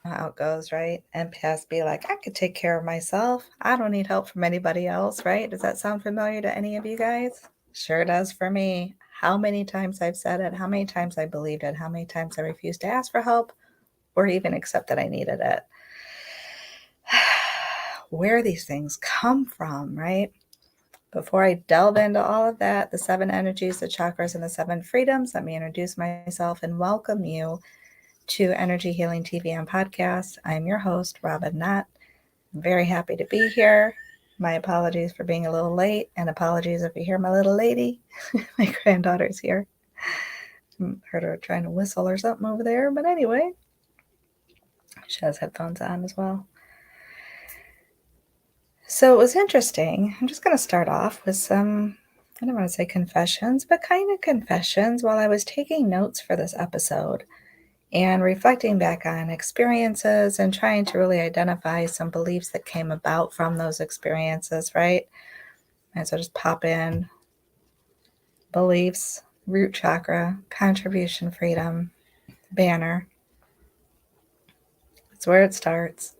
How it goes, right? Empaths be like, I could take care of myself. I don't need help from anybody else, right? Does that sound familiar to any of you guys? Sure does for me. How many times I've said it, how many times I believed it, how many times I refused to ask for help or even accept that I needed it. Where these things come from, right? Before I delve into all of that, the 7 energies, the chakras, and the 7 freedoms, let me introduce myself and welcome you to Energy Healing TV and Podcast. I'm your host, Robin Knott. I'm very happy to be here. My apologies for being a little late, and apologies if you hear my little lady. My granddaughter's here. Heard her trying to whistle or something over there, but anyway, she has headphones on as well. So it was interesting. I'm just going to start off with some, I don't want to say confessions, but kind of confessions while I was taking notes for this episode and reflecting back on experiences and trying to really identify some beliefs that came about from those experiences, right? And so just pop in beliefs, root chakra, contribution freedom, banner. That's where it starts.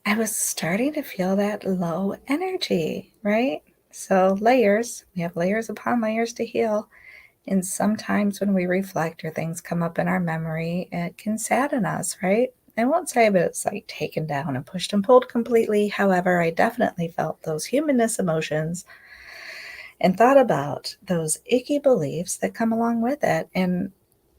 I was starting to feel that low energy, right? So layers, we have layers upon layers to heal. And sometimes when we reflect or things come up in our memory, it can sadden us, right? I won't say that it's like taken down and pushed and pulled completely. However, I definitely felt those humanness emotions and thought about those icky beliefs that come along with it. And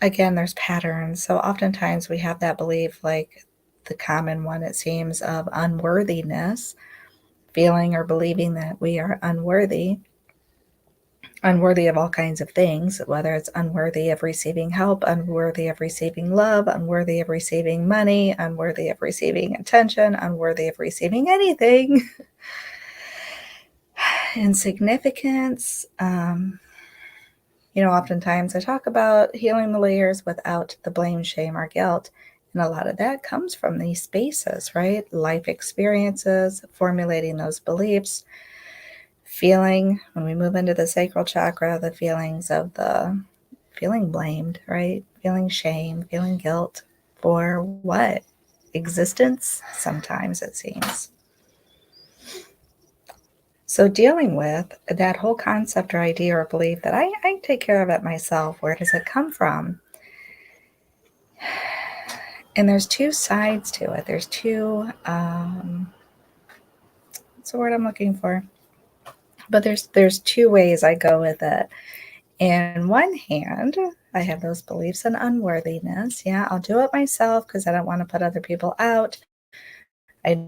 again, there's patterns. So oftentimes we have that belief, like the common one, it seems, of unworthiness, feeling or believing that we are unworthy of all kinds of things, whether it's unworthy of receiving help, unworthy of receiving love, unworthy of receiving money, unworthy of receiving attention, unworthy of receiving anything. Insignificance. Oftentimes I talk about healing the layers without the blame, shame, or guilt. And a lot of that comes from these spaces, right? Life experiences, formulating those beliefs, feeling, when we move into the sacral chakra, the feelings of the feeling blamed, right? Feeling shame, feeling guilt for what? Existence, sometimes it seems. So dealing with that whole concept or idea or belief that I take care of it myself, where does it come from? And there's two sides to it. There's two, what's the word I'm looking for? But there's two ways I go with it. In one hand, I have those beliefs in unworthiness. Yeah, I'll do it myself because I don't want to put other people out. I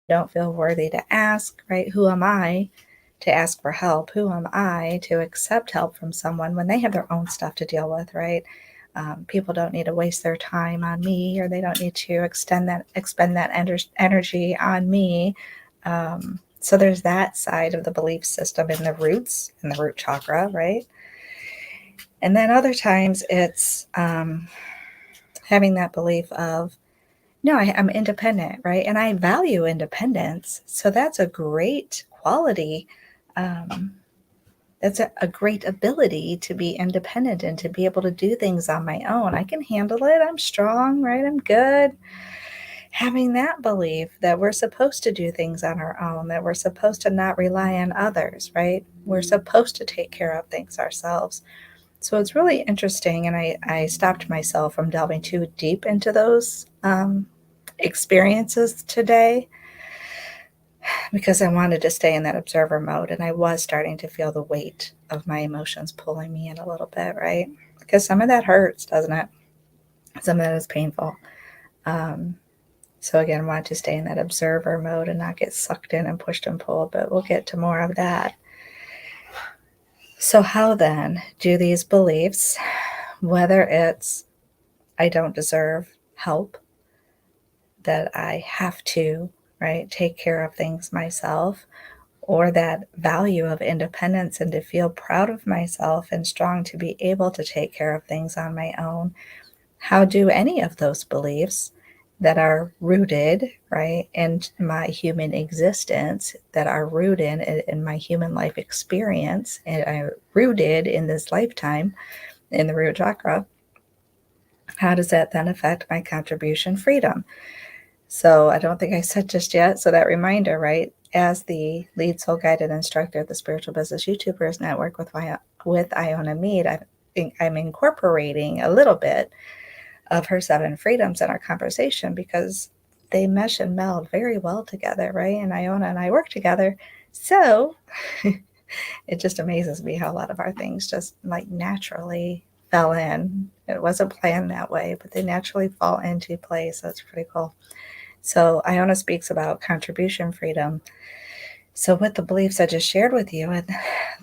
don't feel worthy to ask, right? Who am I to ask for help? Who am I to accept help from someone when they have their own stuff to deal with, right? People don't need to waste their time on me, or they don't need to expend that energy on me. So there's that side of the belief system in the roots, in the root chakra, right? And then other times it's having that belief of, no, I'm independent, right? And I value independence. So that's a great quality. That's a great ability to be independent and to be able to do things on my own. I can handle it. I'm strong, right? I'm good. Having that belief that we're supposed to do things on our own, that we're supposed to not rely on others, right? We're supposed to take care of things ourselves. So it's really interesting, and I stopped myself from delving too deep into those experiences today because I wanted to stay in that observer mode, and I was starting to feel the weight of my emotions pulling me in a little bit, right? Because some of that hurts, doesn't it? Some of that is painful. So again, I wanted to stay in that observer mode and not get sucked in and pushed and pulled, but we'll get to more of that. So how then do these beliefs, whether it's I don't deserve help, that I have to, right, take care of things myself, or that value of independence and to feel proud of myself and strong to be able to take care of things on my own, how do any of those beliefs that are rooted, right, in my human existence, that are rooted in my human life experience, and are rooted in this lifetime in the root chakra, How does that then affect my contribution freedom? So I don't think I said just yet. So that reminder, right? As the lead soul guided instructor of the Spiritual Business YouTubers Network with Iona Mead, I'm incorporating a little bit of her 7 freedoms in our conversation because they mesh and meld very well together, right? And Iona and I work together. So it just amazes me how a lot of our things just like naturally fell in. It wasn't planned that way, but they naturally fall into place. That's pretty cool. So Iona speaks about contribution freedom. So with the beliefs I just shared with you,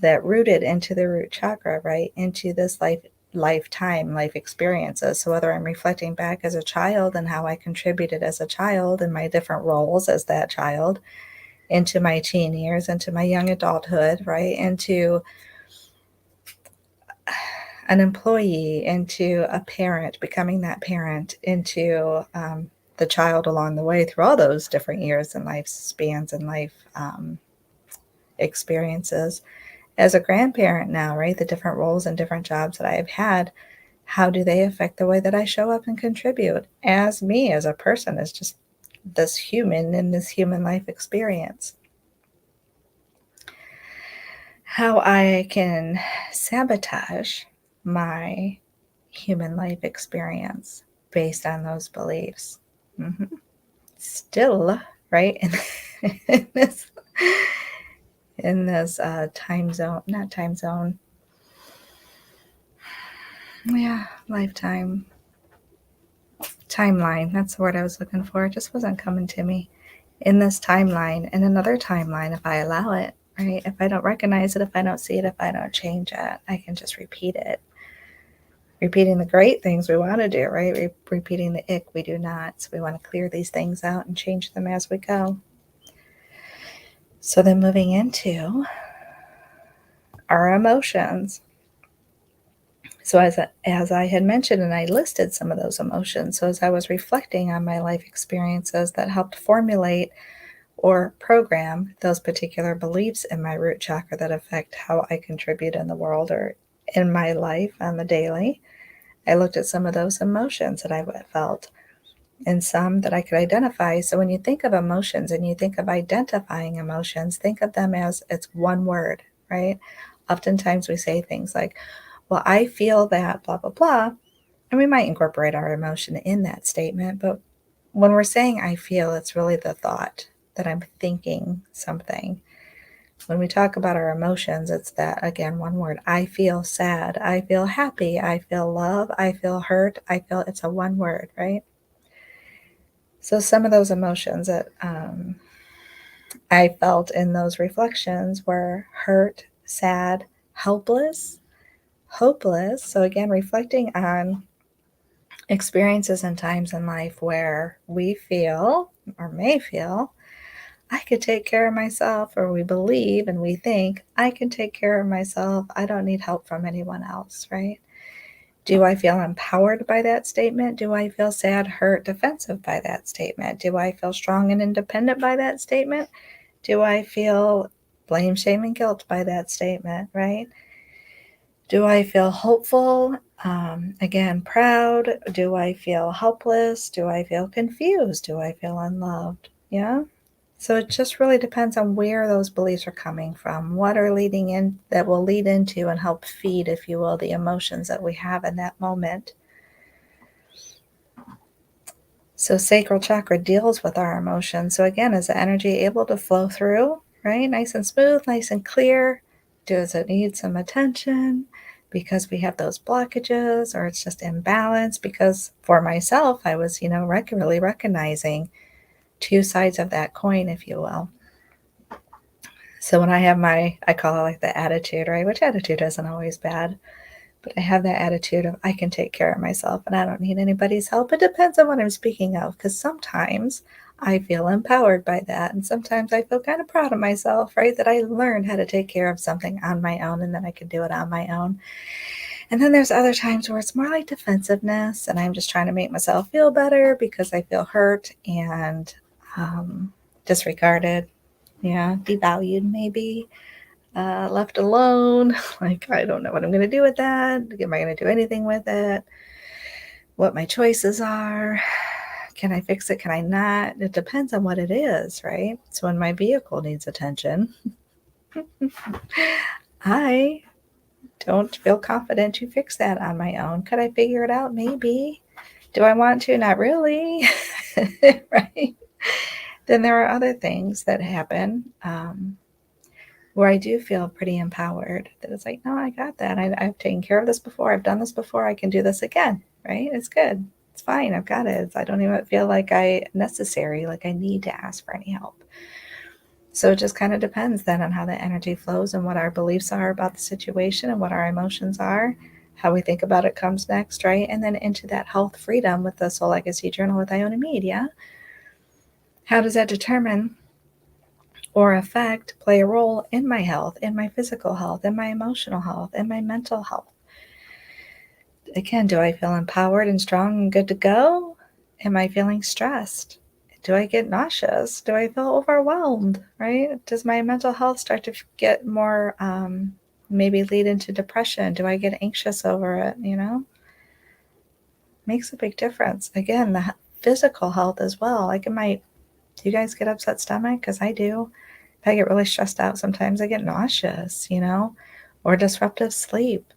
that rooted into the root chakra, right, into this life experiences. So whether I'm reflecting back as a child and how I contributed as a child and my different roles as that child, into my teen years, into my young adulthood, right, into an employee, into a parent, becoming that parent, into the child along the way through all those different years and life spans and life experiences. As a grandparent now, right, the different roles and different jobs that I have had, how do they affect the way that I show up and contribute as me, as a person, as just this human in this human life experience? How I can sabotage my human life experience based on those beliefs. Still, right, in this time zone, not time zone, yeah, lifetime timeline. That's the word I was looking for. It just wasn't coming to me. In this timeline, in another timeline, if I allow it, right? If I don't recognize it, if I don't see it, if I don't change it, I can just repeat it. Repeating the great things we want to do, right? Repeating the ick we do not. So we want to clear these things out and change them as we go. So then moving into our emotions. So as I had mentioned, and I listed some of those emotions. So as I was reflecting on my life experiences that helped formulate or program those particular beliefs in my root chakra that affect how I contribute in the world or in my life on the daily, I looked at some of those emotions that I felt and some that I could identify. So when you think of emotions and you think of identifying emotions, think of them as it's one word, right? Oftentimes we say things like, well, I feel that blah, blah, blah. And we might incorporate our emotion in that statement. But when we're saying I feel, it's really the thought that I'm thinking something. When we talk about our emotions, it's that, again, one word. I feel sad. I feel happy. I feel love. I feel hurt. It's a one word, right? So some of those emotions that I felt in those reflections were hurt, sad, helpless, hopeless. So again, reflecting on experiences and times in life where we feel or may feel I could take care of myself, or we believe and we think I can take care of myself. I don't need help from anyone else, right? Do I feel empowered by that statement? Do I feel sad, hurt, defensive by that statement? Do I feel strong and independent by that statement? Do I feel blame, shame, and guilt by that statement, right? Do I feel hopeful? Again, proud? Do I feel helpless? Do I feel confused? Do I feel unloved? Yeah. So it just really depends on where those beliefs are coming from, what are leading in that will lead into and help feed, if you will, the emotions that we have in that moment. So sacral chakra deals with our emotions. So again, is the energy able to flow through, right? Nice and smooth, nice and clear? Does it need some attention because we have those blockages, or it's just imbalance? Because for myself, I was, regularly recognizing two sides of that coin, if you will. So when I have I call it like the attitude, right? Which attitude isn't always bad, but I have that attitude of I can take care of myself and I don't need anybody's help. It depends on what I'm speaking of, because sometimes I feel empowered by that. And sometimes I feel kind of proud of myself, right? That I learned how to take care of something on my own and then I can do it on my own. And then there's other times where it's more like defensiveness and I'm just trying to make myself feel better because I feel hurt and disregarded. Yeah, devalued maybe, left alone. Like, I don't know what I'm going to do with that. Am I going to do anything with it? what my choices are. Can I fix it? Can I not? It depends on what it is, right? So when my vehicle needs attention, I don't feel confident to fix that on my own. Could I figure it out? Maybe. Do I want to? Not really. Right? Then there are other things that happen where I do feel pretty empowered. That it's like, no, I got that. I've taken care of this before. I've done this before. I can do this again. Right? It's good. It's fine. I've got it. I don't even feel like I need to ask for any help. So it just kind of depends then on how the energy flows and what our beliefs are about the situation and what our emotions are. How we think about it comes next, right? And then into that health freedom with the Soul Legacy Journal with Iona Media. How does that determine or affect, play a role in my health, in my physical health, in my emotional health, in my mental health? Again, do I feel empowered and strong and good to go? Am I feeling stressed? Do I get nauseous? Do I feel overwhelmed, right? Does my mental health start to get more, maybe lead into depression? Do I get anxious over it, Makes a big difference. Again, the physical health as well. Do you guys get upset stomach? Because I do. If I get really stressed out, sometimes I get nauseous, or disruptive sleep,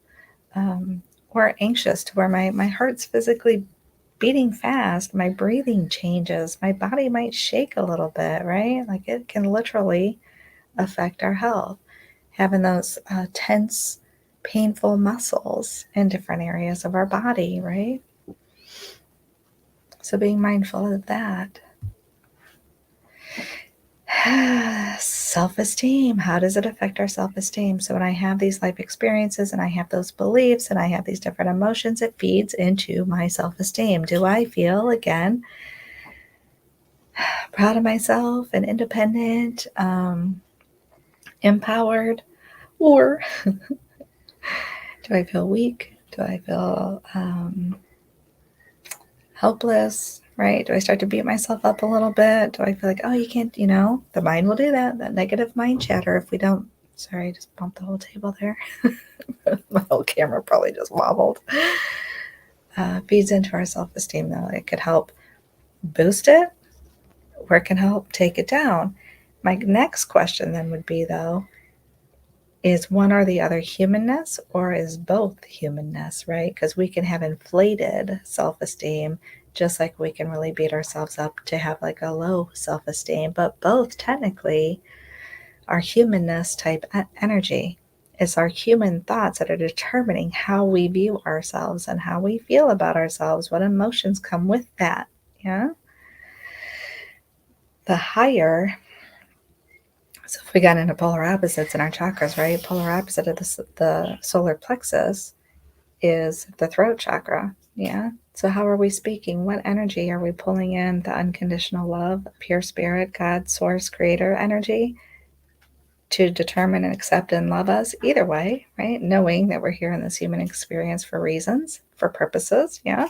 or anxious to where my heart's physically beating fast, my breathing changes, my body might shake a little bit, right? Like it can literally affect our health. Having those tense, painful muscles in different areas of our body, right? So being mindful of that. Self-esteem. How does it affect our self-esteem? So when I have these life experiences and I have those beliefs and I have these different emotions, it feeds into my self-esteem. Do I feel, again, proud of myself and independent, empowered, or do I feel weak? Do I feel helpless, right? Do I start to beat myself up a little bit? Do I feel like, oh, you can't, the mind will do that negative mind chatter if we don't. Sorry, I just bumped the whole table there. My whole camera probably just wobbled. Feeds into our self-esteem, though. It could help boost it, or it can help take it down. My next question then would be, though, is one or the other humanness, or is both humanness, right? Because we can have inflated self-esteem, just like we can really beat ourselves up to have like a low self-esteem, but both technically are humanness type energy. It's our human thoughts that are determining how we view ourselves and how we feel about ourselves, what emotions come with that. Yeah. The higher, so if we got into polar opposites in our chakras, right? Polar opposite of the solar plexus is the throat chakra. Yeah. So how are we speaking? What energy are we pulling in? The unconditional love, pure spirit, God, source, creator energy to determine and accept and love us either way, right? Knowing that we're here in this human experience for reasons, for purposes. Yeah.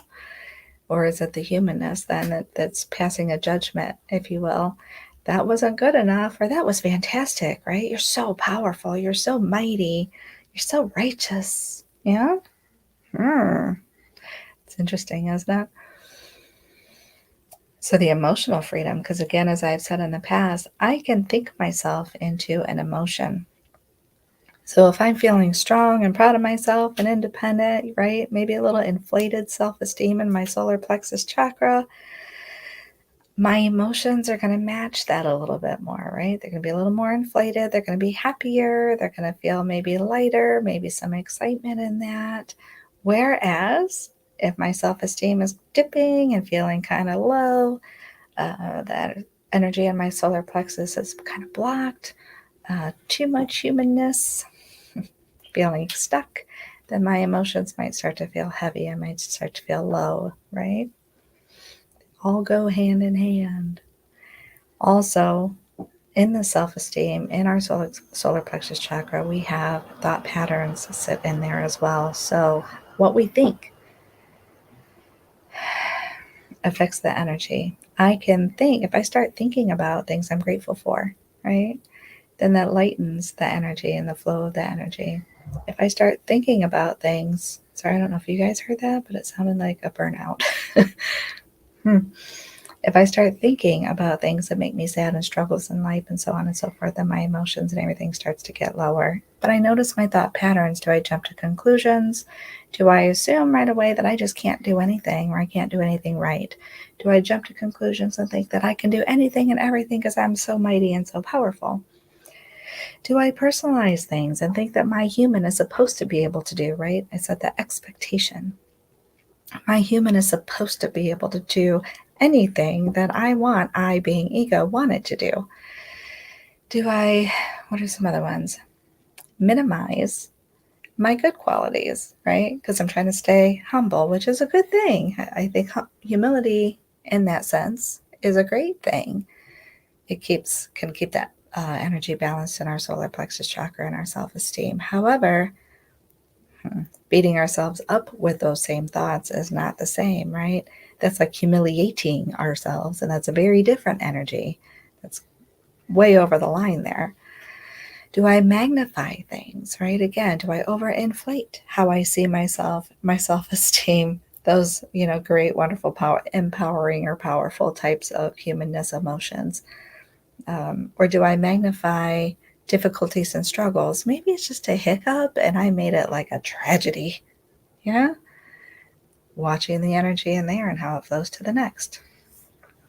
Or is it the humanness then that's passing a judgment, if you will? That wasn't good enough, or that was fantastic, right? You're so powerful. You're so mighty. You're so righteous. Yeah. It's interesting, isn't it? So the emotional freedom, because again, as I've said in the past, I can think myself into an emotion. So if I'm feeling strong and proud of myself and independent, right? Maybe a little inflated self-esteem in my solar plexus chakra, my emotions are going to match that a little bit more, right? They're going to be a little more inflated. They're going to be happier. They're going to feel maybe lighter, maybe some excitement in that. Whereas if my self-esteem is dipping and feeling kind of low, that energy in my solar plexus is kind of blocked, too much humanness, feeling stuck, then my emotions might start to feel heavy. I might start to feel low, right? All go hand in hand. Also, in the self-esteem, in our solar plexus chakra, we have thought patterns sit in there as well. So what we think affects the energy. I can think, if I start thinking about things I'm grateful for, right, then that lightens the energy and the flow of the energy. If I start thinking about things, sorry, I don't know if you guys heard that, but it sounded like a burnout. If I start thinking about things that make me sad and struggles in life and so on and so forth, then my emotions and everything starts to get lower. But I notice my thought patterns. Do I jump to conclusions? Do I assume right away that I just can't do anything or I can't do anything right? Do I jump to conclusions and think that I can do anything and everything because I'm so mighty and so powerful? Do I personalize things and think that my human is supposed to be able to do, right? I set the expectation. My human is supposed to be able to do anything that I want, I being ego, wanted to do. What are some other ones? Minimize my good qualities, right? Because I'm trying to stay humble, which is a good thing. I think humility in that sense is a great thing. It can keep that energy balanced in our solar plexus chakra and our self-esteem. However, beating ourselves up with those same thoughts is not the same, right? That's like humiliating ourselves, and that's a very different energy. That's way over the line there. Do I magnify things, right? Again, do I overinflate how I see myself, my self-esteem, those, great, wonderful, empowering or powerful types of humanness emotions? Or do I magnify difficulties and struggles? Maybe it's just a hiccup and I made it like a tragedy. Yeah. Watching the energy in there and how it flows to the next.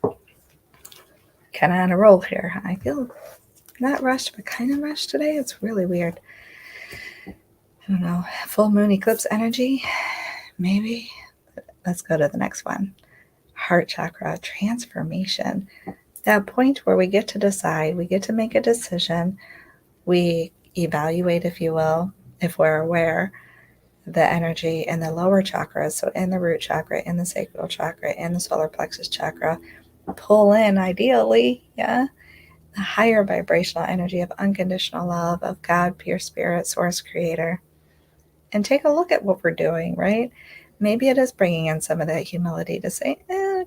Kind of on a roll here. I feel not rushed, but kind of rushed today. It's really weird. I don't know. Full moon eclipse energy? Maybe. Let's go to the next one. Heart chakra transformation. That point where we get to decide, we get to make a decision, we evaluate, if you will, if we're aware, the energy in the lower chakras, so in the root chakra, in the sacral chakra, in the solar plexus chakra, pull in, ideally, the higher vibrational energy of unconditional love, of God, pure spirit, source creator, and take a look at what we're doing, right? Maybe it is bringing in some of that humility to say,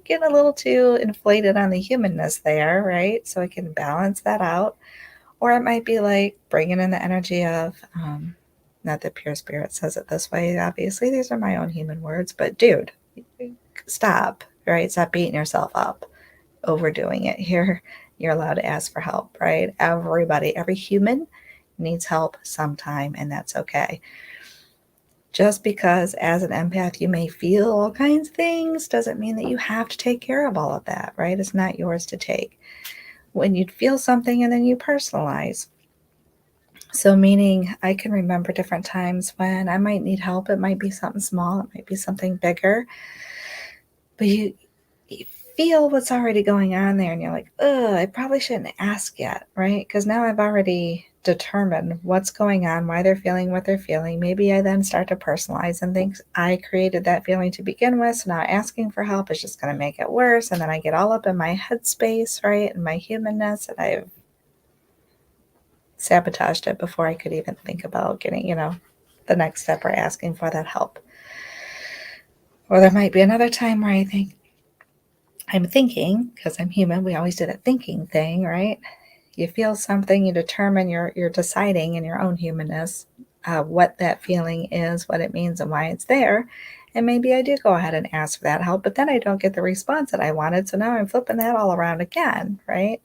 get a little too inflated on the humanness there, right? So I can balance that out. Or it might be like bringing in the energy of, not that pure spirit says it this way, obviously, these are my own human words, but dude, stop, right? Stop beating yourself up, overdoing it here. You're allowed to ask for help, right? Everybody, every human needs help sometime, and that's okay. Just because as an empath you may feel all kinds of things doesn't mean that you have to take care of all of that, right? It's not yours to take. When you feel something and then you personalize. So meaning I can remember different times when I might need help. It might be something small, it might be something bigger, but you feel what's already going on there and you're like, I probably shouldn't ask yet, right? Because now I've already determined what's going on, why they're feeling what they're feeling. Maybe I then start to personalize and think I created that feeling to begin with, so now asking for help is just going to make it worse. And then I get all up in my headspace, right, and my humanness, and I've sabotaged it before I could even think about getting, the next step or asking for that help. Or there might be another time where I'm thinking, because I'm human, we always do that thinking thing, right? You feel something, you determine, you're deciding in your own humanness what that feeling is, what it means, and why it's there. And maybe I do go ahead and ask for that help, but then I don't get the response that I wanted. So now I'm flipping that all around again, right?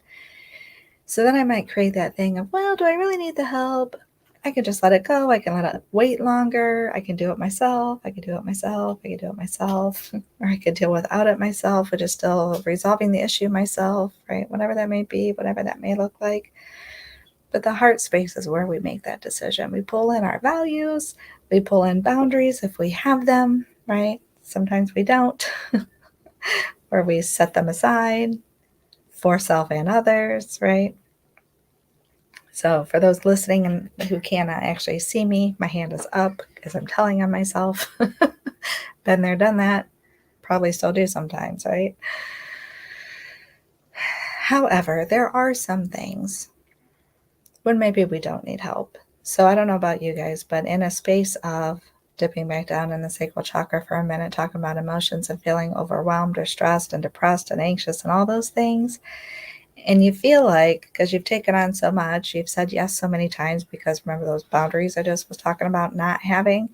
So then I might create that thing of, well, do I really need the help? I can just let it go. I can let it wait longer. I can do it myself. I can do it myself. I can do it myself. Or I could deal without it myself, which is still resolving the issue myself, right? Whatever that may be, whatever that may look like. But the heart space is where we make that decision. We pull in our values. We pull in boundaries if we have them, right? Sometimes we don't. Or we set them aside for self and others, right? So for those listening and who cannot actually see me, my hand is up as I'm telling on myself. Been there, done that. Probably still do sometimes, right? However, there are some things when maybe we don't need help. So I don't know about you guys, but in a space of dipping back down in the sacral chakra for a minute, talking about emotions and feeling overwhelmed or stressed and depressed and anxious and all those things, And you feel like, because you've taken on so much, you've said yes so many times, because remember those boundaries I just was talking about not having?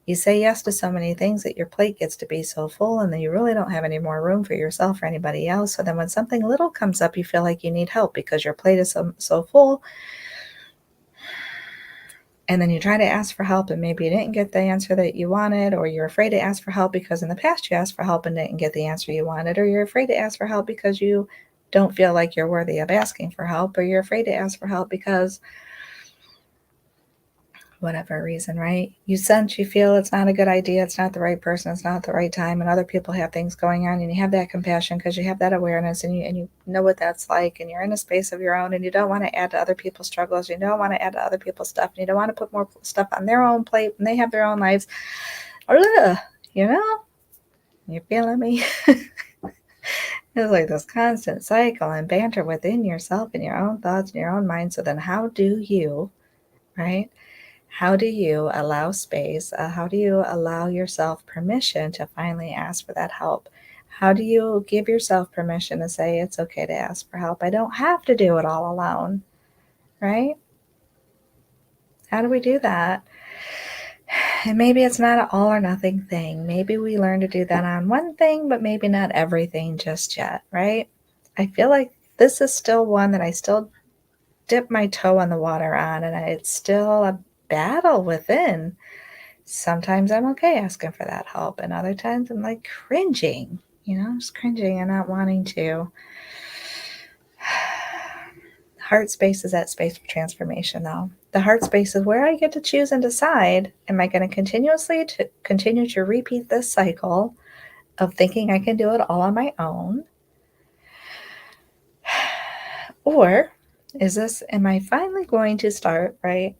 You say yes to so many things that your plate gets to be so full, and then you really don't have any more room for yourself or anybody else. So then when something little comes up, you feel like you need help because your plate is so full. And then you try to ask for help, and maybe you didn't get the answer that you wanted, or you're afraid to ask for help because in the past you asked for help and didn't get the answer you wanted, or you're afraid to ask for help because you don't feel like you're worthy of asking for help, or you're afraid to ask for help because whatever reason, right? You sense, you feel it's not a good idea, it's not the right person, it's not the right time, and other people have things going on, and you have that compassion because you have that awareness, and you know what that's like, and you're in a space of your own, and you don't want to add to other people's struggles, you don't want to add to other people's stuff, and you don't want to put more stuff on their own plate when they have their own lives. Ugh, you know? You feeling me? It's like this constant cycle and banter within yourself and your own thoughts and your own mind. So then how do you, right? How do you allow space? How do you allow yourself permission to finally ask for that help? How do you give yourself permission to say it's okay to ask for help? I don't have to do it all alone, right? How do we do that? And maybe it's not an all or nothing thing. Maybe we learn to do that on one thing, but maybe not everything just yet, right? I feel like this is still one that I still dip my toe in the water on, and it's still a battle within. Sometimes I'm okay asking for that help, and other times I'm like cringing, just cringing and not wanting to. Heart space is that space for transformation, though. The heart space is where I get to choose and decide, am I going to continue to repeat this cycle of thinking I can do it all on my own? Or am I finally going to start, right,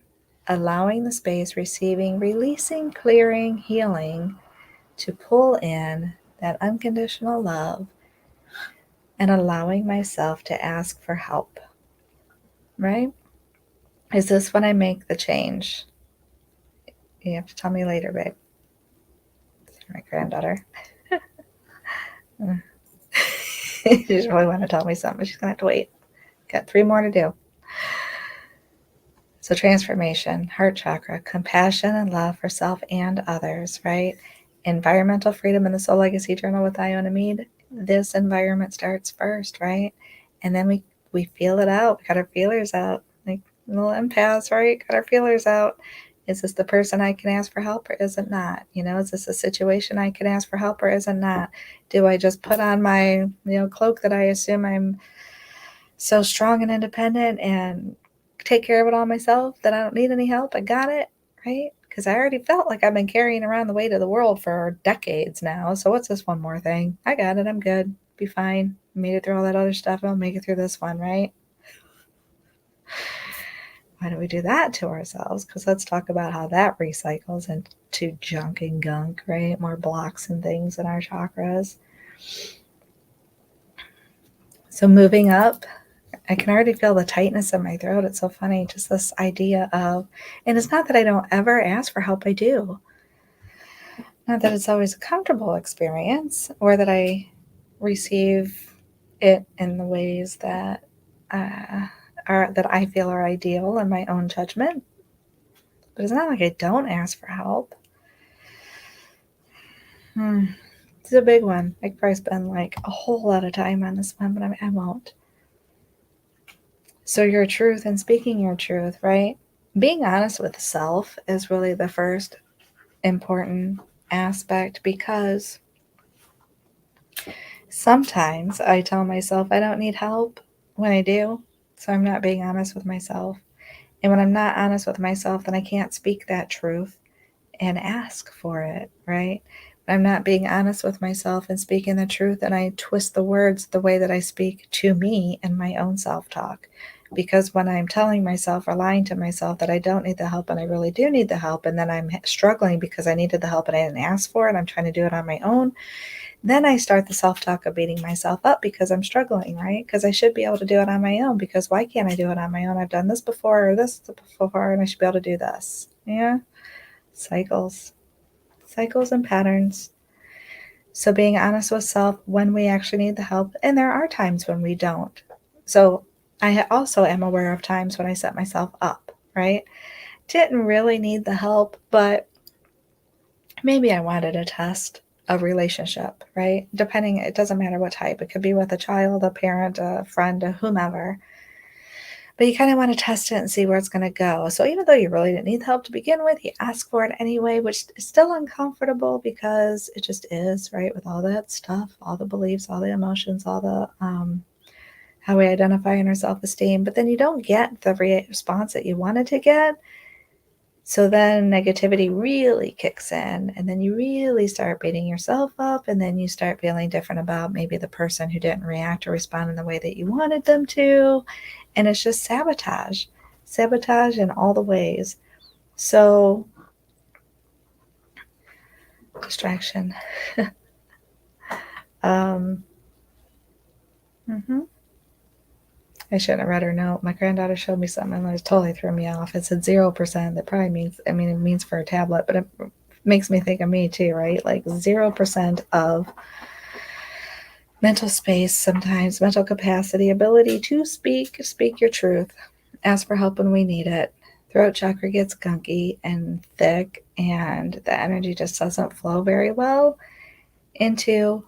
allowing the space, receiving, releasing, clearing, healing, to pull in that unconditional love and allowing myself to ask for help, right? Is this when I make the change? You have to tell me later, babe. My granddaughter. She just really want to tell me something, but she's going to have to wait. Got 3 more to do. So transformation, heart chakra, compassion and love for self and others, right? Environmental freedom in the Soul Legacy Journal with Iona Mead. This environment starts first, right? And then we feel it out. We got our feelers out. Like little empaths, right? Got our feelers out. Is this the person I can ask for help, or is it not? Is this a situation I can ask for help, or is it not? Do I just put on my, cloak that I assume I'm so strong and independent and take care of it all myself that I don't need any help? I got it, right? Because I already felt like I've been carrying around the weight of the world for decades now. So what's this one more thing? I got it. I'm good. Be fine. Made it through all that other stuff. I'll make it through this one, right? Why do we do that to ourselves? Because let's talk about how that recycles into junk and gunk, right? More blocks and things in our chakras. So moving up, I can already feel the tightness in my throat. It's so funny, just this idea of, and it's not that I don't ever ask for help, I do. Not that it's always a comfortable experience or that I receive it in the ways that that I feel are ideal in my own judgment. But it's not like I don't ask for help. It's a big one. I could probably spend like a whole lot of time on this one, but I won't. So your truth and speaking your truth, right? Being honest with self is really the first important aspect, because sometimes I tell myself I don't need help when I do. So I'm not being honest with myself. And when I'm not honest with myself, then I can't speak that truth and ask for it, right? When I'm not being honest with myself and speaking the truth, and I twist the words the way that I speak to me and my own self-talk. Because when I'm telling myself or lying to myself that I don't need the help and I really do need the help, and then I'm struggling because I needed the help and I didn't ask for it, I'm trying to do it on my own, then I start the self-talk of beating myself up because I'm struggling, right? Because I should be able to do it on my own. Because why can't I do it on my own? I've done this before, or this before, and I should be able to do this. Yeah. Cycles and patterns. So being honest with self when we actually need the help, and there are times when we don't. So I also am aware of times when I set myself up, right? Didn't really need the help, but maybe I wanted to test a relationship, right? Depending, it doesn't matter what type. It could be with a child, a parent, a friend, a whomever. But you kind of want to test it and see where it's going to go. So even though you really didn't need help to begin with, you ask for it anyway, which is still uncomfortable because it just is, right? With all that stuff, all the beliefs, all the emotions, all the how we identify in our self-esteem. But then you don't get the response that you wanted to get. So then negativity really kicks in, and then you really start beating yourself up, and then you start feeling different about maybe the person who didn't react or respond in the way that you wanted them to. And it's just sabotage in all the ways. So, distraction. um, mhm. I shouldn't have read her note. My granddaughter showed me something and it totally threw me off. It said 0%. That probably means, it means for a tablet, but it makes me think of me too, right? Like 0% of mental space, sometimes mental capacity, ability to speak your truth, ask for help when we need it. Throat chakra gets gunky and thick, and the energy just doesn't flow very well into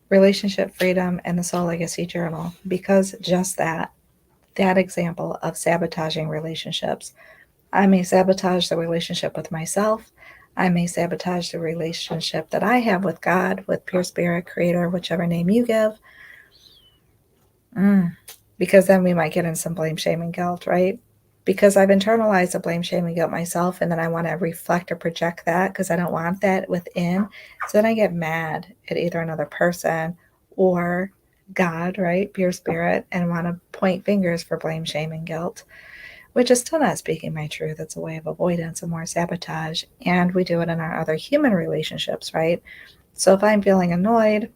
relationship freedom and the soul legacy journal, because just that example of sabotaging relationships. I may sabotage the relationship with myself. I may sabotage the relationship that I have with God, with Pure Spirit, Creator, whichever name you give. Because then we might get in some blame, shame, and guilt, right? Because I've internalized the blame, shame, and guilt myself, and then I want to reflect or project that because I don't want that within. So then I get mad at either another person or God, right? Pure Spirit, and want to point fingers for blame, shame, and guilt, which is still not speaking my truth. It's a way of avoidance and more sabotage. And we do it in our other human relationships, right? So if I'm feeling annoyed,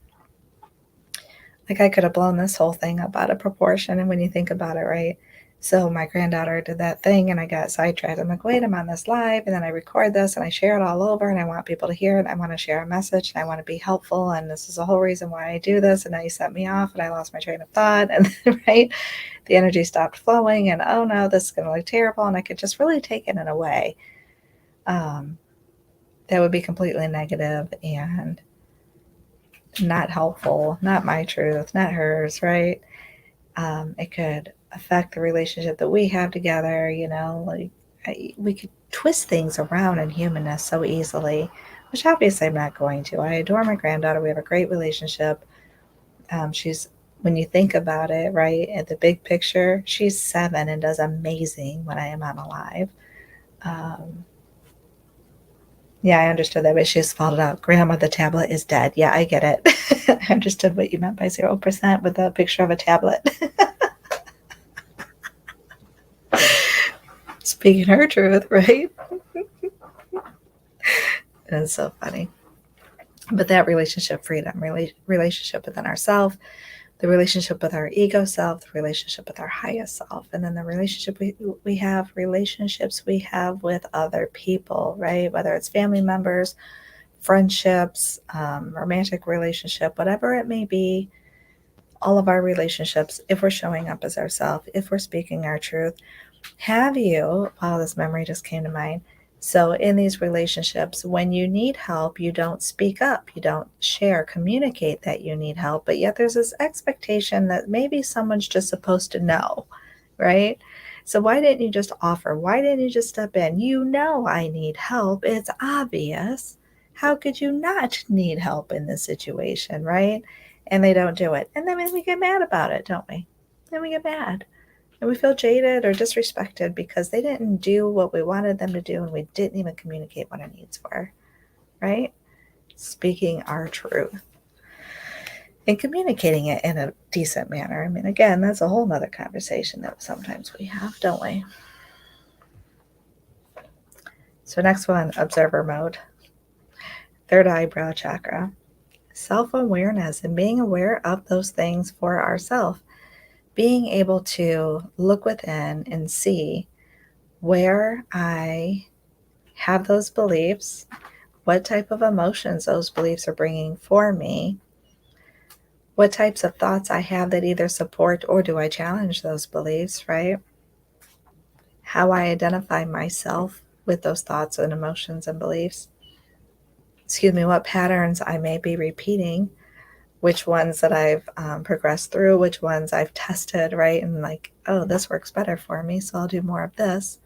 like I could have blown this whole thing up out of proportion. And when you think about it, right? So my granddaughter did that thing and I got sidetracked. I'm like, wait, I'm on this live and then I record this and I share it all over and I want people to hear it. I want to share a message and I want to be helpful. And this is the whole reason why I do this. And now you set me off and I lost my train of thought. And right, the energy stopped flowing and oh no, this is going to look terrible. And I could just really take it in a way that would be completely negative and not helpful, not my truth, not hers, right? It could affect the relationship that we have together, like we could twist things around in humanness so easily, which obviously I'm not going to. I adore my granddaughter. We have a great relationship. She's, when you think about it, right, at the big picture, she's 7 and does amazing when I am on a live. Yeah, I understood that, but she just spelled it out. Grandma, the tablet is dead. Yeah, I get it. I understood what you meant by 0% with a picture of a tablet. Speaking her truth, right? It's so funny. But that relationship freedom, relationship within ourselves, the relationship with our ego self, the relationship with our highest self, and then the relationship we have, relationships we have with other people, right? Whether it's family members, friendships, romantic relationship, whatever it may be, all of our relationships, if we're showing up as ourselves, if we're speaking our truth. Have you, wow, this memory just came to mind. So in these relationships, when you need help, you don't speak up, you don't share, communicate that you need help, but yet there's this expectation that maybe someone's just supposed to know, right? So why didn't you just offer? Why didn't you just step in? You know I need help. It's obvious. How could you not need help in this situation, right? And they don't do it. And then we get mad about it, don't we? Then we get mad. And we feel jaded or disrespected because they didn't do what we wanted them to do and we didn't even communicate what our needs were, right? Speaking our truth and communicating it in a decent manner. Again, that's a whole nother conversation that sometimes we have, don't we? So next one, observer mode. Third eyebrow chakra. Self-awareness and being aware of those things for ourselves. Being able to look within and see where I have those beliefs, what type of emotions those beliefs are bringing for me, what types of thoughts I have that either support or do I challenge those beliefs, right? How I identify myself with those thoughts and emotions and beliefs. What patterns I may be repeating, which ones that I've progressed through, which ones I've tested, right? And like, oh, this works better for me, so I'll do more of this.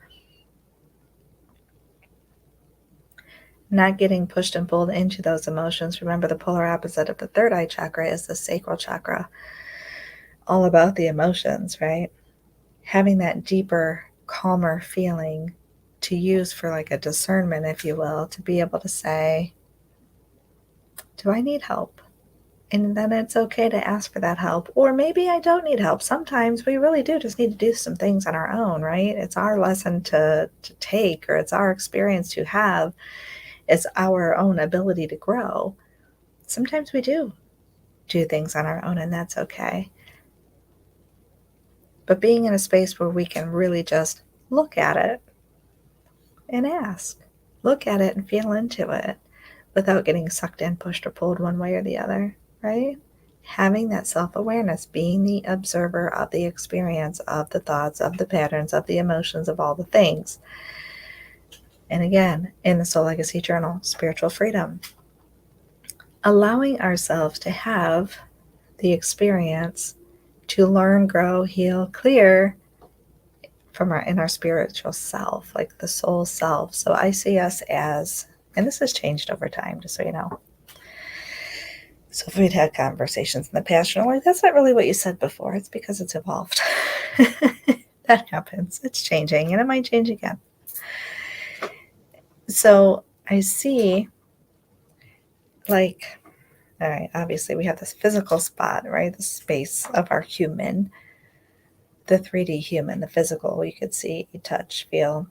Not getting pushed and pulled into those emotions. Remember, the polar opposite of the third eye chakra is the sacral chakra. All about the emotions, right? Having that deeper, calmer feeling to use for like a discernment, if you will, to be able to say, do I need help? And then it's okay to ask for that help. Or maybe I don't need help. Sometimes we really do just need to do some things on our own, right? It's our lesson to take, or it's our experience to have. It's our own ability to grow. Sometimes we do things on our own, and that's okay. But being in a space where we can really just look at it and ask, look at it and feel into it without getting sucked in, pushed, or pulled one way or the other, right? Having that self-awareness, being the observer of the experience, of the thoughts, of the patterns, of the emotions, of all the things. And again, in the Soul Legacy Journal, spiritual freedom. Allowing ourselves to have the experience to learn, grow, heal, clear in our spiritual self, like the soul self. So I see us as, and this has changed over time, just so you know. So if we'd had conversations in the past, you're like, that's not really what you said before. It's because it's evolved. That happens. It's changing, and it might change again. So I see, like, all right, obviously we have this physical spot, right? The space of our human, the 3D human, the physical, you could see, touch, feel.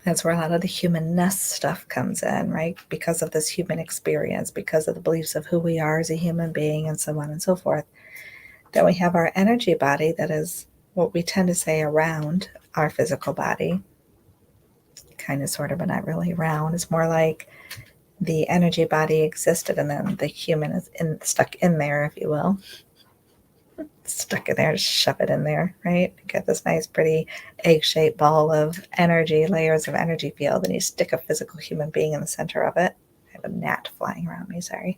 That's where a lot of the humanness stuff comes in, right? Because of this human experience, because of the beliefs of who we are as a human being, and so on and so forth. Then we have our energy body, that is what we tend to say around our physical body. Kind of, sort of, but not really around. It's more like the energy body existed and then the human is stuck in there, if you will. Stuck in there, just shove it in there, right? You get this nice, pretty egg-shaped ball of energy, layers of energy field, and you stick a physical human being in the center of it. I have a gnat flying around me, sorry.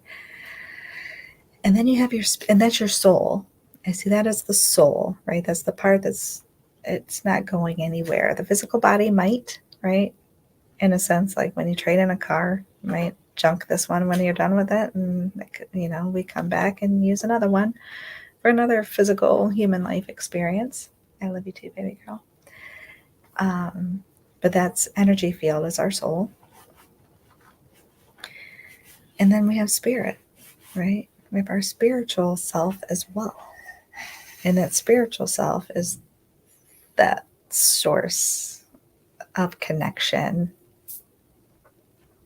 And then you have and that's your soul. I see that as the soul, right? That's the part it's not going anywhere. The physical body might, right? In a sense, like when you trade in a car, you might junk this one when you're done with it, and we come back and use another one for another physical human life experience. I love you too, baby girl. But that's energy field is our soul. And then we have spirit, right? We have our spiritual self as well. And that spiritual self is that source of connection,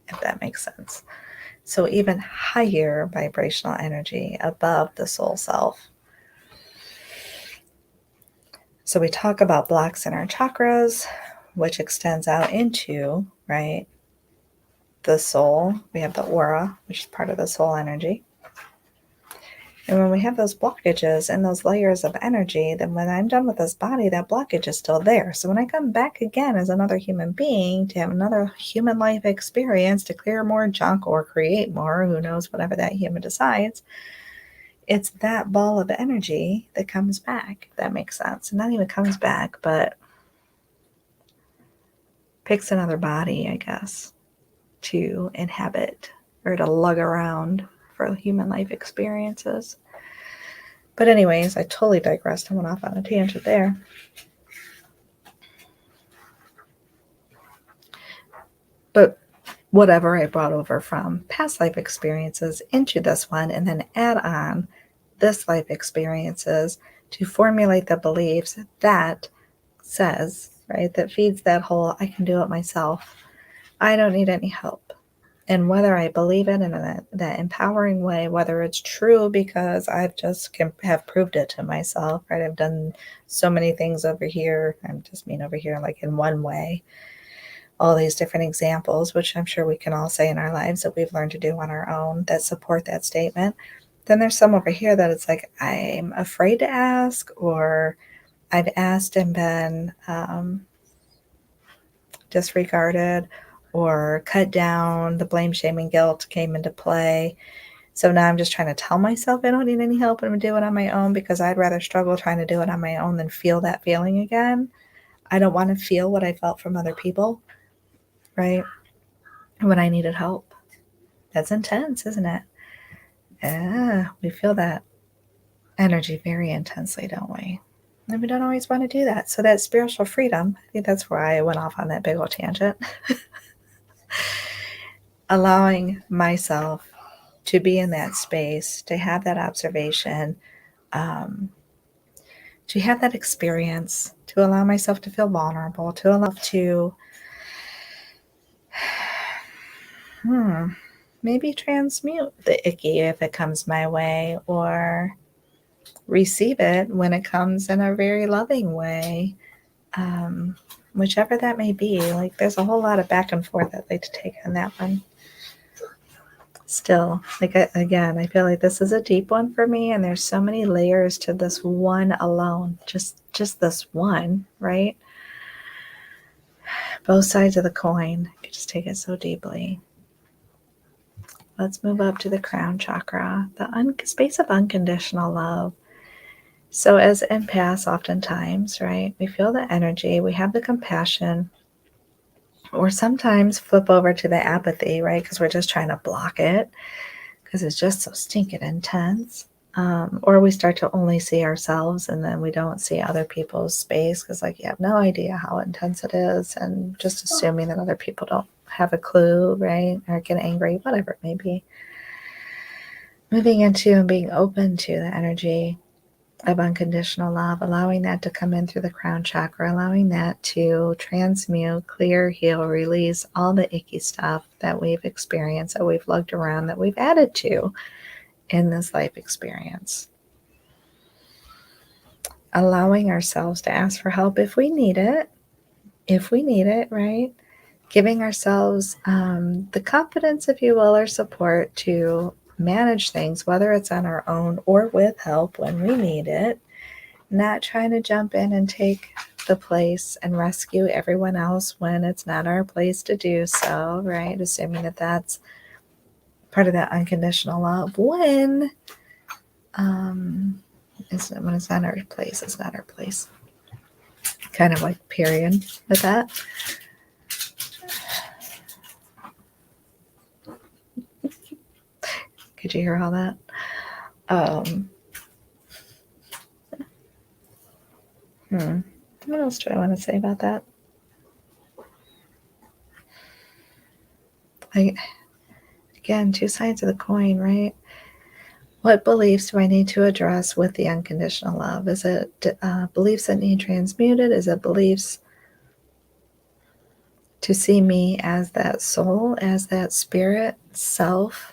if that makes sense. So even higher vibrational energy above the soul self. So we talk about blocks in our chakras, which extends out into, right, the soul. We have the aura, which is part of the soul energy. And when we have those blockages and those layers of energy, then when I'm done with this body, that blockage is still there. So when I come back again as another human being to have another human life experience, to clear more junk or create more, who knows, whatever that human decides, it's that ball of energy that comes back, if that makes sense. And not even comes back, but picks another body, I guess, to inhabit or to lug around for human life experiences. But anyways, I totally digressed. I went off on a tangent there. But whatever I brought over from past life experiences into this one, and then add on this life experiences to formulate the beliefs that says, right, that feeds that whole, I can do it myself. I don't need any help. And whether I believe it in that empowering way, whether it's true because I've just have proved it to myself, right? I've done so many things over here. I just mean over here, like in one way. All these different examples, which I'm sure we can all say in our lives that we've learned to do on our own, that support that statement. Then there's some over here that it's like, I'm afraid to ask, or I've asked and been disregarded or cut down. The blame, shame, and guilt came into play. So now I'm just trying to tell myself I don't need any help and I'm doing it on my own, because I'd rather struggle trying to do it on my own than feel that feeling again. I don't want to feel what I felt from other people, right? When I needed help. That's intense, isn't it? Yeah, we feel that energy very intensely, don't we? And we don't always want to do that. So that spiritual freedom, I think that's why I went off on that big old tangent. Allowing myself to be in that space, to have that observation, to have that experience, to allow myself to feel vulnerable, to allow to maybe transmute the icky if it comes my way, or receive it when it comes in a very loving way, whichever that may be. Like, there's a whole lot of back and forth I'd like to take on that one. Still, like, again, I feel like this is a deep one for me, and there's so many layers to this one alone, just this one, right? Both sides of the coin. You just take it so deeply. Let's move up to the crown chakra, the space of unconditional love. So as empaths, oftentimes, right, we feel the energy, we have the compassion, or sometimes flip over to the apathy, right, because we're just trying to block it because it's just so stinking intense. Or we start to only see ourselves, and then we don't see other people's space because, like, you have no idea how intense it is, and just assuming that other people don't have a clue, right, or get angry, whatever it may be. Moving into and being open to the energy of unconditional love, allowing that to come in through the crown chakra, allowing that to transmute, clear, heal, release all the icky stuff that we've experienced, that we've lugged around, that we've added to in this life experience. Allowing ourselves to ask for help if we need it, right? Giving ourselves the confidence, if you will, or support to manage things, whether it's on our own or with help when we need it. Not trying to jump in and take the place and rescue everyone else when it's not our place to do so, right? Assuming that that's part of that unconditional love. When it's not our place, it's not our place. Kind of like period with that. Could you hear all that? What else do I want to say about that? Again, two sides of the coin, right? What beliefs do I need to address with the unconditional love? Is it beliefs that need transmuted? Is it beliefs to see me as that soul, as that spirit self,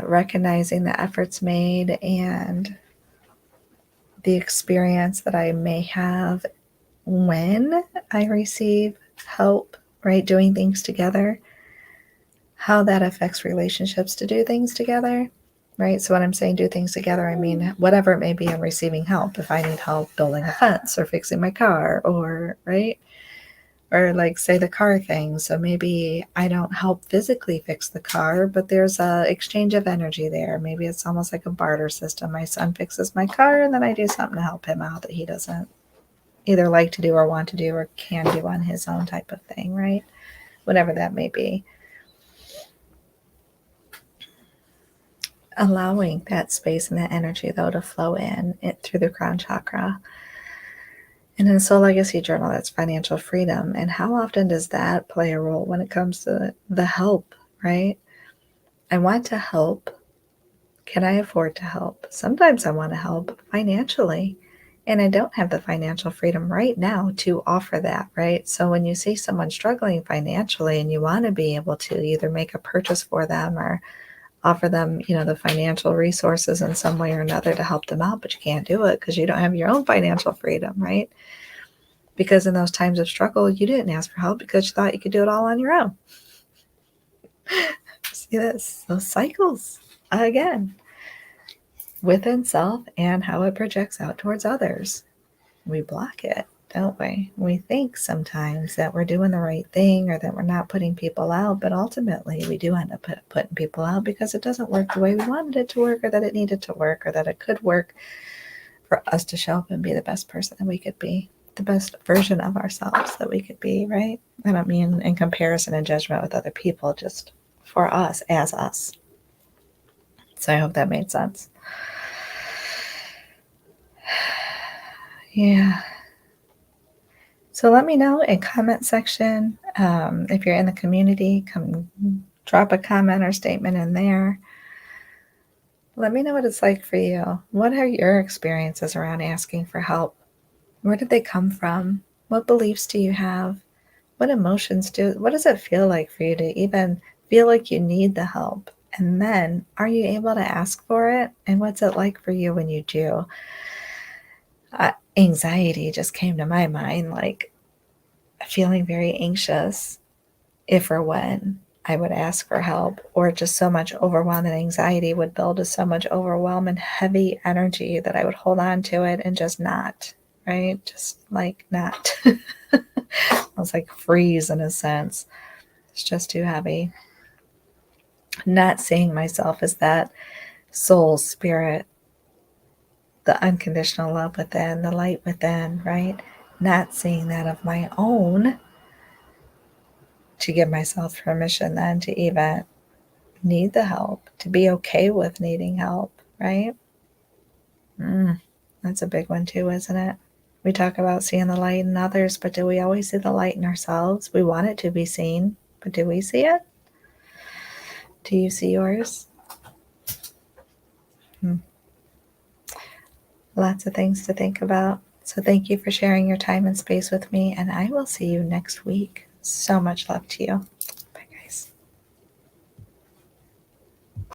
recognizing the efforts made and the experience that I may have when I receive help, right? Doing things together, how that affects relationships to do things together, right? So when I'm saying do things together, I mean, whatever it may be, I'm receiving help. If I need help building a fence or fixing my car, or, right? Or like, say, the car thing. So maybe I don't help physically fix the car, but there's a exchange of energy there. Maybe it's almost like a barter system. My son fixes my car, and then I do something to help him out that he doesn't either like to do or want to do or can do on his own, type of thing, right? Whatever that may be. Allowing that space and that energy, though, to flow in it through the crown chakra. And in the Soul Legacy Journal, that's financial freedom. And how often does that play a role when it comes to the help, right? I want to help. Can I afford to help? Sometimes I want to help financially, and I don't have the financial freedom right now to offer that, right? So when you see someone struggling financially and you want to be able to either make a purchase for them or offer them, the financial resources in some way or another to help them out, but you can't do it because you don't have your own financial freedom, right? Because in those times of struggle, you didn't ask for help because you thought you could do it all on your own. See this? Those cycles again. within self and how it projects out towards others. We block it, don't we? We think sometimes that we're doing the right thing or that we're not putting people out, but ultimately we do end up putting people out because it doesn't work the way we wanted it to work, or that it needed to work, or that it could work for us to show up and be the best person that we could be, the best version of ourselves that we could be, right? I don't mean in comparison and judgment with other people, just for us as us. So I hope that made sense. Yeah. So let me know in comment section. If you're in the community, come drop a comment or statement in there. Let me know what it's like for you. What are your experiences around asking for help? Where did they come from? What beliefs do you have? What emotions what does it feel like for you to even feel like you need the help? And then are you able to ask for it? And what's it like for you when you do? Anxiety just came to my mind, like feeling very anxious if or when I would ask for help, or just so much overwhelm and anxiety would build to so much overwhelm and heavy energy that I would hold on to it and just not, right? Just like not. I was like freeze in a sense. It's just too heavy. Not seeing myself as that soul, spirit, the unconditional love within, the light within, right? Not seeing that of my own, to give myself permission then to even need the help, to be okay with needing help, right? That's a big one too, isn't it? We talk about seeing the light in others, but do we always see the light in ourselves? We want it to be seen, but do we see it? Do you see yours? Lots of things to think about. So thank you for sharing your time and space with me, and I will see you next week. So much love to you.